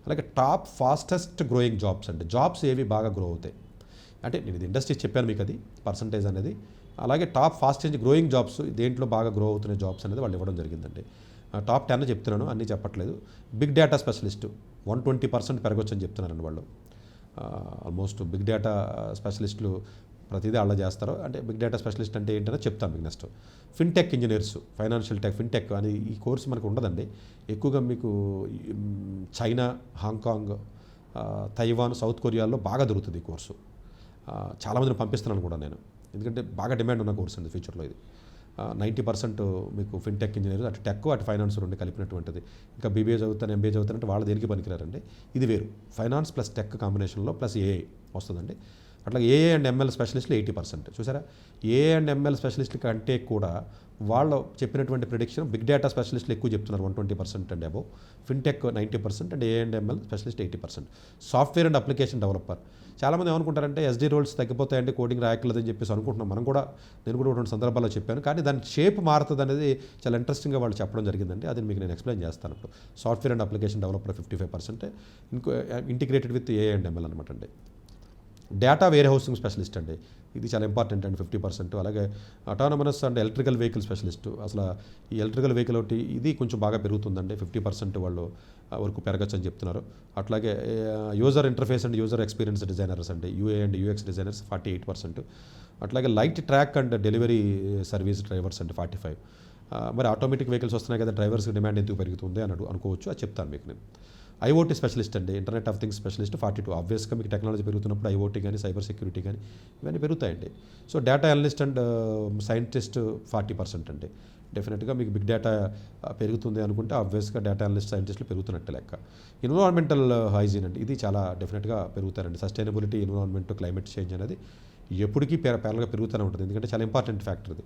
అలాగే top fastest growing jobs అండి. Jobs ఏవి బాగా గ్రో అవుతాయి అంటే నేను ఇది ఇండస్ట్రీ చెప్పాను మీకు, అది పర్సంటేజ్ అనేది. అలాగే టాప్ ఫాస్టెస్ట్ గ్రోయింగ్ జాబ్స్ దేంట్లో బాగా గ్రో అవుతున్న జాబ్స్ అనేది వాళ్ళు ఇవ్వడం జరిగిందండి. టాప్ 10 చెప్తున్నాను, అన్నీ చెప్పట్లేదు. బిగ్ డేటా స్పెషలిస్ట్ 120% పెరగొచ్చు అని చెప్తున్నారండి వాళ్ళు. ఆల్మోస్ట్ బిగ్ డేటా స్పెషలిస్టులు ప్రతిదీ అలా చేస్తారు. అంటే బిగ్ డేటా స్పెషలిస్ట్ అంటే ఏంటనే చెప్తాను మీకు next. Fintech engineers, financial tech, fintech అని ఈ కోర్స్ మనకు ఉండదండి. ఎక్కువగా మీకు చైనా, హాంకాంగ్, తైవాన్, సౌత్ కొరియాలో బాగా దొరుకుతుంది ఈ కోర్సు. చాలామందిని పంపిస్తున్నాను కూడా నేను, ఎందుకంటే బాగా డిమాండ్ ఉన్న కోర్స్ అండి ఫ్యూచర్లో ఇది. 90% మీకు ఫిన్టెక్ ఇంజనీర్, అటు టెక్ అటు ఫైనాన్స్ రెండు కలిపినటువంటిది. ఇంకా బీబీఏ చదువుతాను, ఎంబీఏ చదువుతానంటే వాళ్ళు దేనికి పనికిరారండి. ఇది వేరు, ఫైనాన్స్ ప్లస్ టెక్ కాంబినేషన్లో ప్లస్ ఏఐ వస్తుందండి. అట్లా ఏఏ అండ్ ఎంఎల్ స్పెషలిస్టులు 80%. చూసారా, ఏఏ అండ్ ఎంఎల్ స్పెషలిస్ట్ కంటే కూడా వాళ్ళు చెప్పినటువంటి ప్రిడిక్షన్ బిగ్ డేటా స్పెషలిస్టులు ఎక్కువ చెప్తున్నారు, 120% అండ్ అబౌవ్. ఫిన్టెక్ 90% అండ్ ఏఏ and ML specialist 80%. Software and application developer, చాలామంది ఏమనుకుంటారంటే ఎస్డీ రోల్స్ తగ్గిపోతాయంటే కోడింగ్ రాయట్లేదని చెప్పేసి అనుకుంటున్నాం. నేను కూడా రెండు సందర్భాల్లో చెప్పాను, కానీ దాని షేప్ మారుతుంది అనేది చాలా ఇంట్రెస్టింగ్గా వాళ్ళు చెప్పడం జరిగిందండి. అది మీకు నేను ఎక్స్ప్లెయిన్ చేస్తాను. ఇప్పుడు సాఫ్ట్వేర్ అండ్ అప్లికేషన్ డెవలపర్ 55%, ఇంకో ఇంటిగ్రేటెడ్ విత్ ఏఏ అండ్ ఎంఎల్ అనమాట అండి. డేటా వేర్ హౌసింగ్ స్పెషలిస్ట్ అండి, ఇది చాలా ఇంపార్టెంట్ అండి, 50%. అలాగే autonomous and electrical vehicle specialist, అసలు ఈ ఎలక్ట్రికల్ వెహికల్ ఒకటి ఇది కొంచెం బాగా పెరుగుతుందండి, 50% వాళ్ళు వరకు పెరగచ్చు అని చెప్తున్నారు. అట్లాగే user interface and user experience designers అండి, యూఏ అండ్ యూఎక్స్ డిజైనర్స్ 48%. అట్లాగే light track and delivery service drivers అండి 45%. మరి ఆటోమేటిక్ వెహికల్స్ వస్తున్నాయి కదా, డ్రైవర్స్ డిమాండ్ ఎందుకు పెరుగుతుంది అని అనుకోవచ్చు, అది చెప్తాను మీకు నేను. ఐఓటీ స్పెషలిస్ట్ అండి, ఇంటర్నెట్ ఆఫ్ థింగ్స్ స్పెషలిస్ట్ 42%. ఆబ్వియస్గా మీకు టెక్నాలజీ పెరుగుతున్నప్పుడు ఐఓటీ కానీ సైబర్ సెక్యూరిటీ కానీ ఇవన్నీ పెరుగుతాయండి. So data analyst and scientist 40% అండి. డెఫినెట్గా మీకు బిగ్ డేటా పెరుగుతుంది అనుకుంటే ఆబ్వియస్గా డేటా అనలిస్ట్ సైంటిస్టులు పెరుగుతున్నట్టు లెక్క. ఎన్విరాన్మెంటల్ హైజీన్ అండి, ఇది చాలా డెఫినెట్గా పెరుగుతారండి. సస్టైనబిలిటీ, ఎన్విరాన్మెంట్, క్లైమేట్ చేంజ్ అనేది ఎప్పటికీ పెరుగుతూనే ఉంటుంది, ఎందుకంటే చాలా ఇంపార్టెంట్ ఫ్యాక్టర్ ఇది.